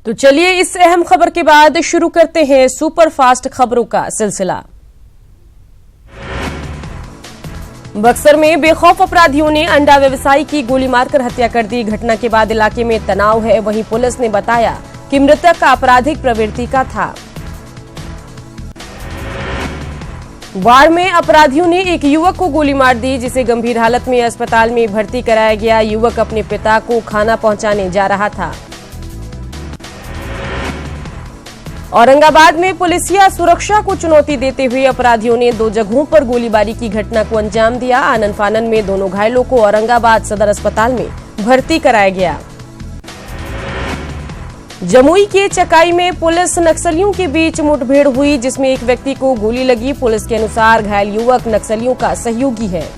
तो चलिए इस अहम खबर के बाद शुरू करते हैं सुपरफास्ट खबरों का सिलसिला। बक्सर में बेखौफ अपराधियों ने अंडा व्यवसायी की गोली मारकर हत्या कर दी। घटना के बाद इलाके में तनाव है। वहीं पुलिस ने बताया कि मृतक आपराधिक प्रवृत्ति का था। वाड़ में अपराधियों ने एक युवक को गोली मार दी, जिसे गंभीर हालत में अस्पताल में भर्ती कराया गया। युवक अपने पिता को खाना पहुंचाने जा रहा था। औरंगाबाद में पुलिसिया सुरक्षा को चुनौती देते हुए अपराधियों ने 2 जगहों पर गोलीबारी की घटना को अंजाम दिया। आनन फानन में दोनों घायलों को औरंगाबाद सदर अस्पताल में भर्ती कराया गया। जमुई के चकाई में पुलिस नक्सलियों के बीच मुठभेड़ हुई, जिसमें एक व्यक्ति को गोली लगी। पुलिस के अनुसार घायल युवक नक्सलियों का सहयोगी है।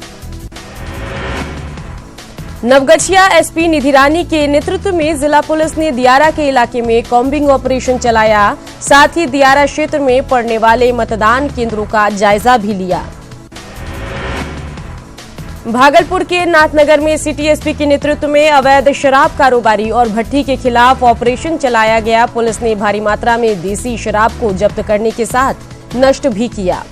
नवगछिया एसपी निधि रानी के नेतृत्व में जिला पुलिस ने दियारा के इलाके में कॉम्बिंग ऑपरेशन चलाया। साथ ही दियारा क्षेत्र में पड़ने वाले मतदान केंद्रों का जायजा भी लिया। भागलपुर के नाथनगर में सिटी एसपी के नेतृत्व में अवैध शराब कारोबारी और भट्टी के खिलाफ ऑपरेशन चलाया गया। पुलिस ने भारी मात्रा में देसी शराब को जब्त करने के साथ नष्ट भी किया।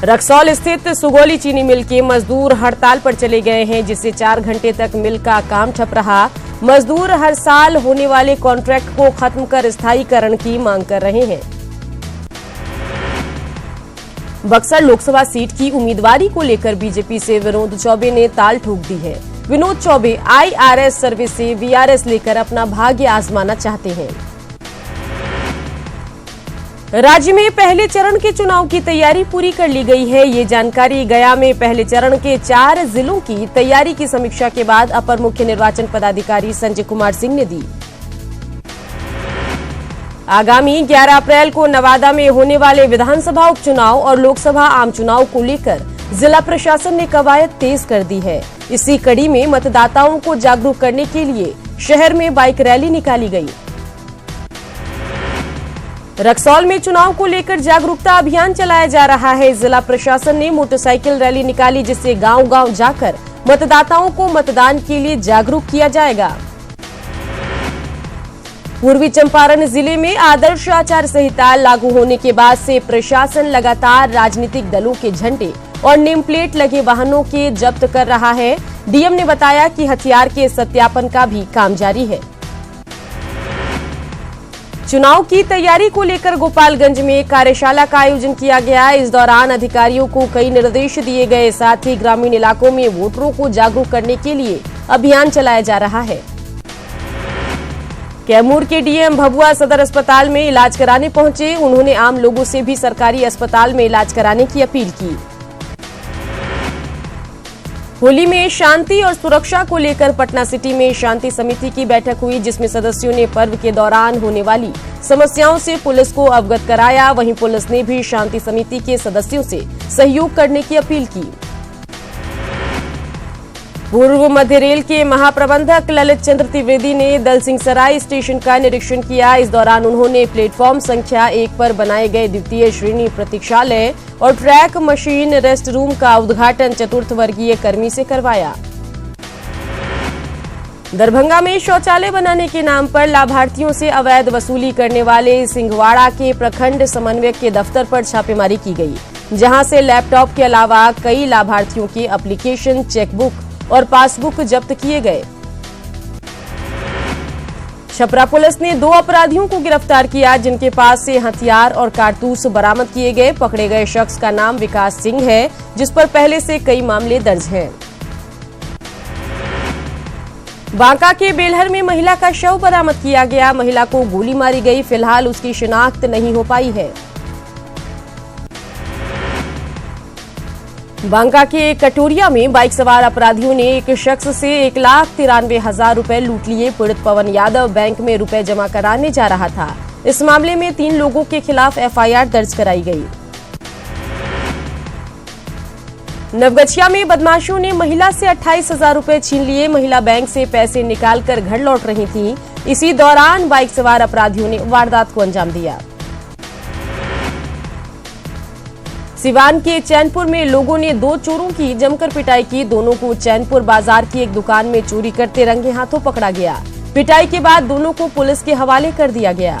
रक्सौल स्थित सुगौली चीनी मिल के मजदूर हड़ताल पर चले गए हैं, जिससे 4 घंटे तक मिल का काम ठप रहा। मजदूर हर साल होने वाले कॉन्ट्रैक्ट को खत्म कर स्थायीकरण की मांग कर रहे हैं। बक्सर लोकसभा सीट की उम्मीदवारी को लेकर बीजेपी से विनोद चौबे ने ताल ठोक दी है। विनोद चौबे आईआरएस सर्विस से वीआरएस लेकर अपना भाग्य आजमाना चाहते हैं। राज्य में पहले चरण के चुनाव की तैयारी पूरी कर ली गई है। ये जानकारी गया में पहले चरण के 4 जिलों की तैयारी की समीक्षा के बाद अपर मुख्य निर्वाचन पदाधिकारी संजय कुमार सिंह ने दी। आगामी 11 अप्रैल को नवादा में होने वाले विधानसभा उपचुनाव और लोकसभा आम चुनाव को लेकर जिला प्रशासन ने कवायद तेज कर दी है। इसी कड़ी में मतदाताओं को जागरूक करने के लिए शहर में बाइक रैली निकाली गई। रक्सौल में चुनाव को लेकर जागरूकता अभियान चलाया जा रहा है। जिला प्रशासन ने मोटरसाइकिल रैली निकाली, जिससे गांव-गांव जाकर मतदाताओं को मतदान के लिए जागरूक किया जाएगा। पूर्वी चंपारण जिले में आदर्श आचार संहिता लागू होने के बाद से प्रशासन लगातार राजनीतिक दलों के झंडे और नेम प्लेट लगे वाहनों के जब्त कर रहा है। डीएम ने बताया कि हथियार के सत्यापन का भी काम जारी है। चुनाव की तैयारी को लेकर गोपालगंज में कार्यशाला का आयोजन किया गया। इस दौरान अधिकारियों को कई निर्देश दिए गए। साथ ही ग्रामीण इलाकों में वोटरों को जागरूक करने के लिए अभियान चलाया जा रहा है। कैमूर के डीएम भभुआ सदर अस्पताल में इलाज कराने पहुंचे। उन्होंने आम लोगों से भी सरकारी अस्पताल में इलाज कराने की अपील की। होली में शांति और सुरक्षा को लेकर पटना सिटी में शांति समिति की बैठक हुई, जिसमें सदस्यों ने पर्व के दौरान होने वाली समस्याओं से पुलिस को अवगत कराया। वहीं पुलिस ने भी शांति समिति के सदस्यों से सहयोग करने की अपील की। पूर्व मध्य रेल के महाप्रबंधक ललित चंद्र त्रिवेदी ने दल सिंह सराय स्टेशन का निरीक्षण किया। इस दौरान उन्होंने प्लेटफॉर्म संख्या 1 पर बनाए गए द्वितीय श्रेणी प्रतीक्षालय और ट्रैक मशीन रेस्ट रूम का उद्घाटन चतुर्थ वर्गीय कर्मी से करवाया। दरभंगा में शौचालय बनाने के नाम पर लाभार्थियों से अवैध वसूली करने वाले सिंघवाड़ा के प्रखंड समन्वयक के दफ्तर पर छापेमारी की गई, जहां से लैपटॉप के अलावा कई लाभार्थियों के एप्लीकेशन, चेकबुक और पासबुक जब्त किए गए। छपरा पुलिस ने 2 अपराधियों को गिरफ्तार किया, जिनके पास से हथियार और कारतूस बरामद किए गए। पकड़े गए शख्स का नाम विकास सिंह है, जिस पर पहले से कई मामले दर्ज हैं। बांका के बेलहर में महिला का शव बरामद किया गया। महिला को गोली मारी गई। फिलहाल उसकी शिनाख्त नहीं हो पाई है। बांका के कटोरिया में बाइक सवार अपराधियों ने एक शख्स से 1,93,000 रुपए लूट लिए। पीड़ित पवन यादव बैंक में रुपए जमा कराने जा रहा था। इस मामले में 3 लोगों के खिलाफ एफआईआर दर्ज कराई गई। नवगछिया में बदमाशों ने महिला से 28,000 रुपए छीन लिए। महिला बैंक से पैसे निकालकर घर लौट रही थी। इसी दौरान बाइक सवार अपराधियों ने वारदात को अंजाम दिया। सिवान के चैनपुर में लोगों ने 2 चोरों की जमकर पिटाई की। दोनों को चैनपुर बाजार की एक दुकान में चोरी करते रंगे हाथों पकड़ा गया। पिटाई के बाद दोनों को पुलिस के हवाले कर दिया गया।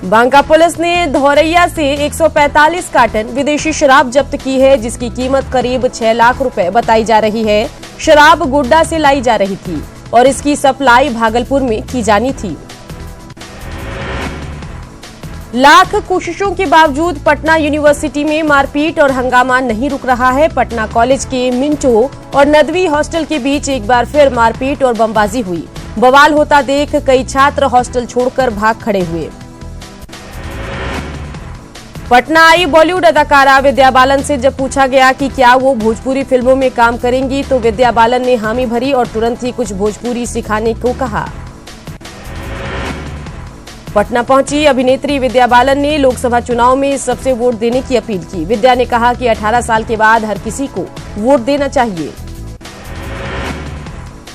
बांका पुलिस ने धौरैया से 145 कार्टन विदेशी शराब जब्त की है, जिसकी कीमत करीब 6 लाख रुपए बताई जा रही है। शराब गोड्डा से लाई जा रही थी और इसकी सप्लाई भागलपुर में की जानी थी। लाख कोशिशों के बावजूद पटना यूनिवर्सिटी में मारपीट और हंगामा नहीं रुक रहा है। पटना कॉलेज के मिंटो और नदवी हॉस्टल के बीच एक बार फिर मारपीट और बमबाजी हुई। बवाल होता देख कई छात्र हॉस्टल छोड़कर भाग खड़े हुए। पटना आई बॉलीवुड अदाकारा विद्या बालन से जब पूछा गया कि क्या वो भोजपुरी फिल्मों में काम करेंगी, तो विद्या बालन ने हामी भरी और तुरंत ही कुछ भोजपुरी सिखाने को कहा। पटना पहुंची अभिनेत्री विद्या बालन ने लोकसभा चुनाव में सबसे वोट देने की अपील की। विद्या ने कहा कि 18 साल के बाद हर किसी को वोट देना चाहिए।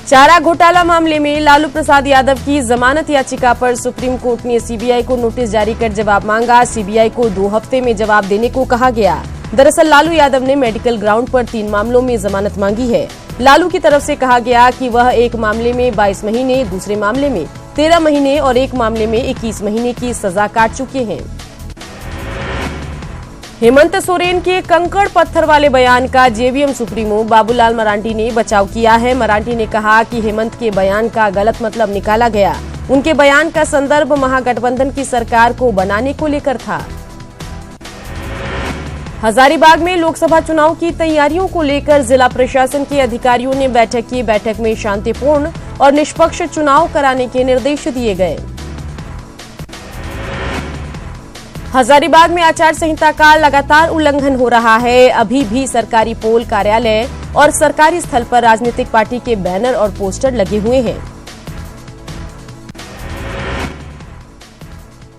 चारा घोटाला मामले में लालू प्रसाद यादव की जमानत याचिका पर सुप्रीम कोर्ट ने सीबीआई को नोटिस जारी कर जवाब मांगा। सीबीआई को 2 हफ्ते में जवाब देने को कहा गया। दरअसल लालू यादव ने मेडिकल ग्राउंड पर 3 मामलों में जमानत मांगी है। लालू की तरफ से कहा गया कि वह एक मामले में 22 महीने, दूसरे मामले में 13 महीने और एक मामले में 21 महीने की सजा काट चुके हैं। हेमंत सोरेन के कंकड़ पत्थर वाले बयान का जेवीएम सुप्रीमो बाबूलाल मरांडी ने बचाव किया है। मरांडी ने कहा कि हेमंत के बयान का गलत मतलब निकाला गया। उनके बयान का संदर्भ महागठबंधन की सरकार को बनाने को लेकर था। हजारीबाग में लोकसभा चुनाव की तैयारियों को लेकर जिला प्रशासन के अधिकारियों ने बैठक की। बैठक में शांतिपूर्ण और निष्पक्ष चुनाव कराने के निर्देश दिए गए। हजारीबाग में आचार संहिता का लगातार उल्लंघन हो रहा है। अभी भी सरकारी पोल, कार्यालय और सरकारी स्थल पर राजनीतिक पार्टी के बैनर और पोस्टर लगे हुए हैं।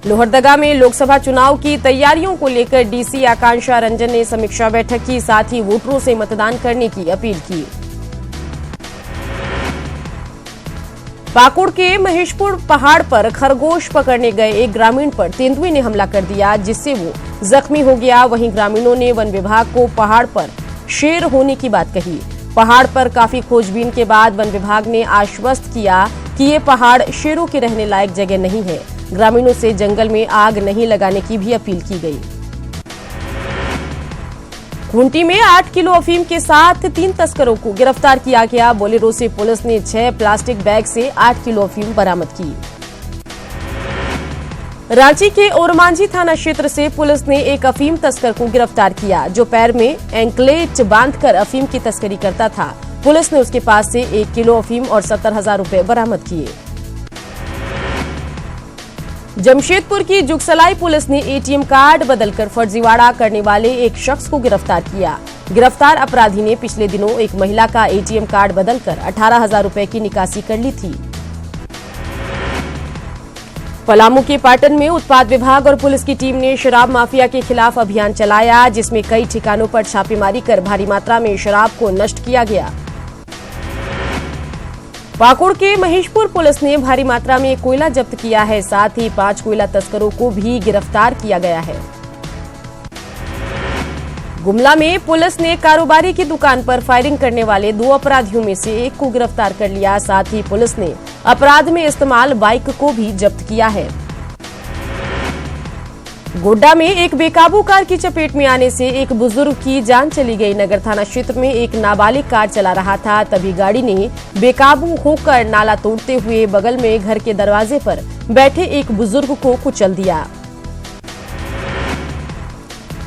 लोहरदगा में लोकसभा चुनाव की तैयारियों को लेकर डीसी आकांक्षा रंजन ने समीक्षा बैठक की। साथ ही वोटरों से मतदान करने की अपील की। पाकुड़ के महेशपुर पहाड़ पर खरगोश पकड़ने गए एक ग्रामीण पर तेंदुए ने हमला कर दिया, जिससे वो जख्मी हो गया। वहीं ग्रामीणों ने वन विभाग को पहाड़ पर शेर होने की बात कही। पहाड़ पर काफी खोजबीन के बाद वन विभाग ने आश्वस्त किया कि ये पहाड़ शेरों के रहने लायक जगह नहीं है। ग्रामीणों से जंगल में आग नहीं लगाने की भी अपील की गई। खूंटी में 8 किलो अफीम के साथ 3 तस्करों को गिरफ्तार किया गया। बोलेरो से पुलिस ने 6 प्लास्टिक बैग से 8 किलो अफीम बरामद की। रांची के ओरमांझी थाना क्षेत्र से पुलिस ने एक अफीम तस्कर को गिरफ्तार किया, जो पैर में एंकलेट बांधकर अफीम की तस्करी करता था। पुलिस ने उसके पास से 1 किलो अफीम और 70,000 रुपए बरामद किए। जमशेदपुर की जुगसलाई पुलिस ने एटीएम कार्ड बदलकर फर्जीवाड़ा करने वाले एक शख्स को गिरफ्तार किया। गिरफ्तार अपराधी ने पिछले दिनों एक महिला का एटीएम कार्ड बदलकर 18,000 रुपए की निकासी कर ली थी। पलामू के पाटन में उत्पाद विभाग और पुलिस की टीम ने शराब माफिया के खिलाफ अभियान चलाया, जिसमें कई ठिकानों पर छापेमारी कर भारी मात्रा में शराब को नष्ट किया गया। पाकुड़ के महेशपुर पुलिस ने भारी मात्रा में कोयला जब्त किया है। साथ ही 5 कोयला तस्करों को भी गिरफ्तार किया गया है। गुमला में पुलिस ने कारोबारी की दुकान पर फायरिंग करने वाले 2 अपराधियों में से एक को गिरफ्तार कर लिया। साथ ही पुलिस ने अपराध में इस्तेमाल बाइक को भी जब्त किया है। गोड्डा में एक बेकाबू कार की चपेट में आने से एक बुजुर्ग की जान चली गई। नगर थाना क्षेत्र में एक नाबालिग कार चला रहा था, तभी गाड़ी ने बेकाबू होकर नाला तोड़ते हुए बगल में घर के दरवाजे पर बैठे एक बुजुर्ग को कुचल दिया।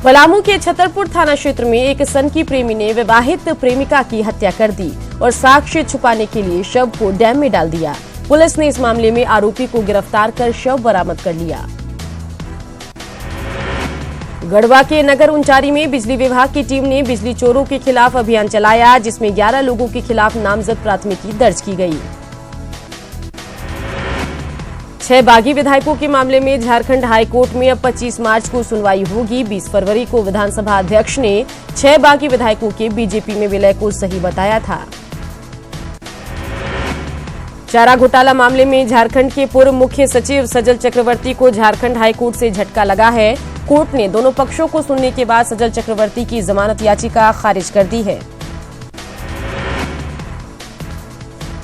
पलामू के छतरपुर थाना क्षेत्र में एक सनकी प्रेमी ने विवाहित प्रेमिका की हत्या कर दी और साक्ष्य छुपाने के लिए शव को डैम में डाल दिया। पुलिस ने इस मामले में आरोपी को गिरफ्तार कर शव बरामद कर लिया। गढ़वा के नगर उंचारी में बिजली विभाग की टीम ने बिजली चोरों के खिलाफ अभियान चलाया, जिसमें 11 लोगों के खिलाफ नामजद प्राथमिकी दर्ज की गई। 6 बागी विधायकों के मामले में झारखंड हाईकोर्ट में अब 25 मार्च को सुनवाई होगी। 20 फरवरी को विधानसभा अध्यक्ष ने 6 बागी विधायकों के बीजेपी में विलय को सही बताया था। चारा घोटाला मामले में झारखंड के पूर्व मुख्य सचिव सजल चक्रवर्ती को झारखंड हाईकोर्ट से झटका लगा है। कोर्ट ने दोनों पक्षों को सुनने के बाद सजल चक्रवर्ती की जमानत याचिका खारिज कर दी है।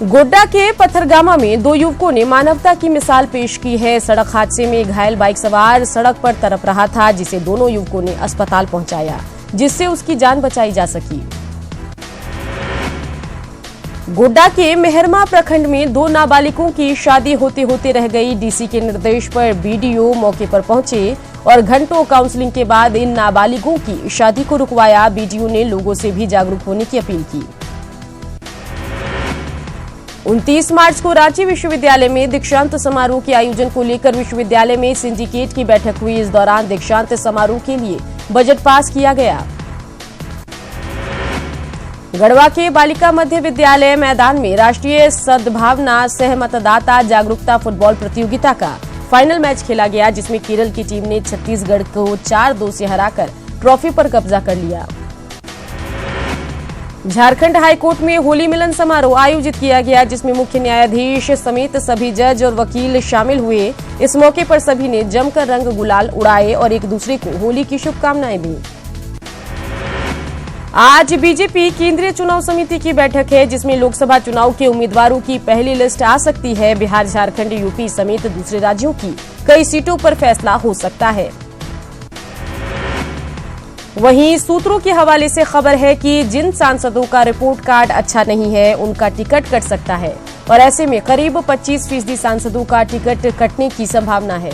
गोड्डा के पत्थरगामा में 2 युवकों ने मानवता की मिसाल पेश की है। सड़क हादसे में घायल बाइक सवार सड़क पर तड़प रहा था, जिसे दोनों युवकों ने अस्पताल पहुंचाया, जिससे उसकी जान बचाई जा सकी। गोड्डा के मेहरमा प्रखंड में 2 नाबालिगों की शादी होते होते रह गई। डीसी के निर्देश पर बीडीओ मौके पर पहुंचे और घंटों काउंसलिंग के बाद इन नाबालिगों की शादी को रुकवाया। बीडीओ ने लोगों से भी जागरूक होने की अपील की। 29 मार्च को रांची विश्वविद्यालय में दीक्षांत समारोह के आयोजन को लेकर विश्वविद्यालय में सिंडिकेट की बैठक हुई। इस दौरान दीक्षांत समारोह के लिए बजट पास किया गया। गढ़वा के बालिका मध्य विद्यालय मैदान में राष्ट्रीय सद्भावना सह मतदाता जागरूकता फुटबॉल प्रतियोगिता का फाइनल मैच खेला गया, जिसमें केरल की टीम ने छत्तीसगढ़ को 4-2 से हराकर ट्रॉफी पर कब्जा कर लिया। झारखंड हाईकोर्ट में होली मिलन समारोह आयोजित किया गया, जिसमें मुख्य न्यायाधीश समेत सभी जज और वकील शामिल हुए। इस मौके पर सभी ने जमकर रंग गुलाल उड़ाए और एक दूसरे को होली की शुभकामनाएं दी। आज बीजेपी केंद्रीय चुनाव समिति की बैठक है, जिसमें लोकसभा चुनाव के उम्मीदवारों की पहली लिस्ट आ सकती है। बिहार, झारखंड, यूपी समेत दूसरे राज्यों की कई सीटों पर फैसला हो सकता है। वहीं सूत्रों के हवाले से खबर है कि जिन सांसदों का रिपोर्ट कार्ड अच्छा नहीं है, उनका टिकट कट सकता है और ऐसे में करीब 25% सांसदों का टिकट कटने की संभावना है।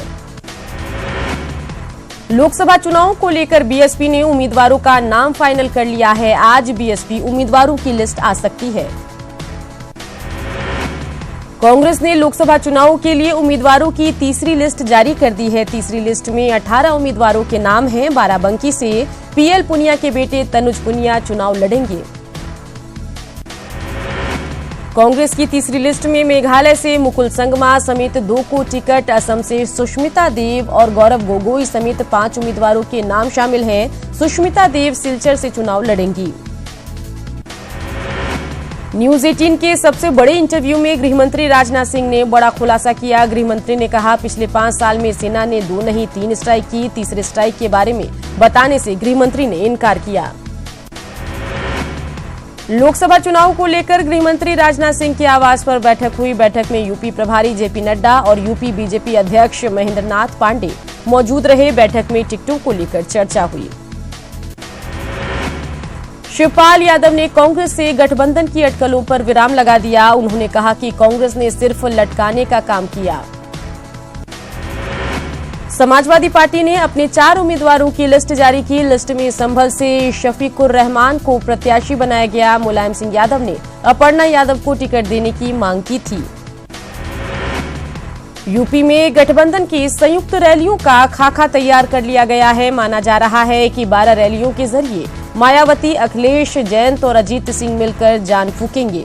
लोकसभा चुनाव को लेकर बीएसपी ने उम्मीदवारों का नाम फाइनल कर लिया है। आज बीएसपी उम्मीदवारों की लिस्ट आ सकती है। कांग्रेस ने लोकसभा चुनाव के लिए उम्मीदवारों की तीसरी लिस्ट जारी कर दी है। तीसरी लिस्ट में 18 उम्मीदवारों के नाम हैं। बाराबंकी से पीएल पुनिया के बेटे तनुज पुनिया चुनाव लड़ेंगे। कांग्रेस की तीसरी लिस्ट में मेघालय से मुकुल संगमा समेत 2 को टिकट, असम से सुष्मिता देव और गौरव गोगोई समेत 5 उम्मीदवारों के नाम शामिल हैं। सुष्मिता देव सिलचर से चुनाव लड़ेंगी। न्यूज 18 के सबसे बड़े इंटरव्यू में गृहमंत्री राजनाथ सिंह ने बड़ा खुलासा किया। गृहमंत्री ने कहा, पिछले 5 साल में सेना ने 2 नहीं 3 स्ट्राइक की। तीसरे स्ट्राइक के बारे में बताने से गृहमंत्री ने इनकार किया। लोकसभा चुनाव को लेकर गृहमंत्री राजनाथ सिंह के आवास पर बैठक हुई। बैठक में यूपी प्रभारी जेपी नड्डा और यूपी बीजेपी अध्यक्ष महेंद्र नाथ पांडे मौजूद रहे। बैठक में टिकटों को लेकर चर्चा हुई। शिवपाल यादव ने कांग्रेस से गठबंधन की अटकलों पर विराम लगा दिया। उन्होंने कहा कि कांग्रेस ने सिर्फ लटकाने का काम किया। समाजवादी पार्टी ने अपने 4 उम्मीदवारों की लिस्ट जारी की। लिस्ट में संभल से शफीकुर रहमान को प्रत्याशी बनाया गया। मुलायम सिंह यादव ने अपर्णा यादव को टिकट देने की मांग की थी। यूपी में गठबंधन की संयुक्त रैलियों का खाका तैयार कर लिया गया है। माना जा रहा है कि 12 रैलियों के जरिए मायावती, अखिलेश, जयंत और अजीत सिंह मिलकर जान फूकेंगे।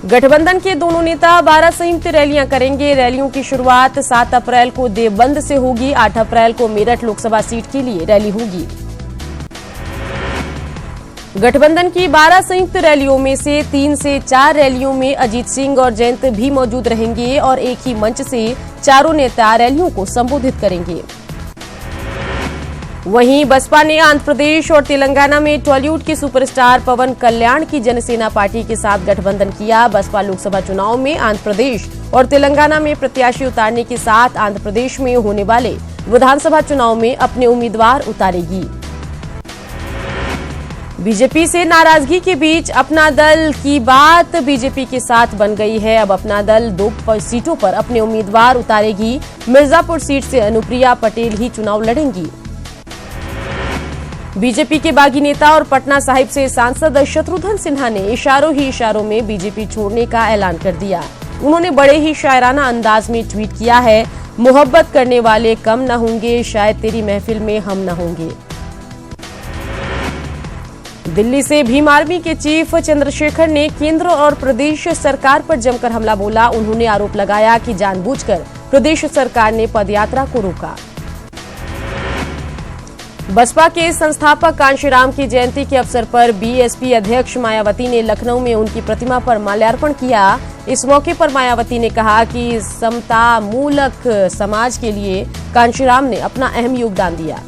गठबंधन के दोनों नेता 12 संयुक्त रैलियां करेंगे। रैलियों की शुरुआत 7 अप्रैल को देवबंद से होगी। 8 अप्रैल को मेरठ लोकसभा सीट के लिए रैली होगी। गठबंधन की 12 संयुक्त रैलियों में से 3 से 4 रैलियों में अजीत सिंह और जयंत भी मौजूद रहेंगे और एक ही मंच से चारों नेता रैलियों को संबोधित करेंगे। वहीं बसपा ने आंध्र प्रदेश और तेलंगाना में टॉलीवुड के सुपरस्टार पवन कल्याण की जनसेना पार्टी के साथ गठबंधन किया। बसपा लोकसभा चुनाव में आंध्र प्रदेश और तेलंगाना में प्रत्याशी उतारने के साथ आंध्र प्रदेश में होने वाले विधानसभा चुनाव में अपने उम्मीदवार उतारेगी। बीजेपी से नाराजगी के बीच अपना दल की बात बीजेपी के साथ बन गई है। अब अपना दल 2 सीटों पर अपने उम्मीदवार उतारेगी। मिर्जापुर सीट से अनुप्रिया पटेल ही चुनाव लड़ेंगी। बीजेपी के बागी नेता और पटना साहिब से सांसद शत्रुघ्न सिन्हा ने इशारों ही इशारों में बीजेपी छोड़ने का ऐलान कर दिया। उन्होंने बड़े ही शायराना अंदाज में ट्वीट किया है, मोहब्बत करने वाले कम न होंगे, शायद तेरी महफिल में हम न होंगे। दिल्ली से भीम आर्मी के चीफ चंद्रशेखर ने केंद्र और प्रदेश सरकार पर जमकर हमला बोला। उन्होंने आरोप लगाया कि जानबूझकर प्रदेश सरकार ने पदयात्रा को रोका। बसपा के संस्थापक कांशीराम की जयंती के अवसर पर बीएसपी अध्यक्ष मायावती ने लखनऊ में उनकी प्रतिमा पर माल्यार्पण किया। इस मौके पर मायावती ने कहा कि समता मूलक समाज के लिए कांशीराम ने अपना अहम योगदान दिया।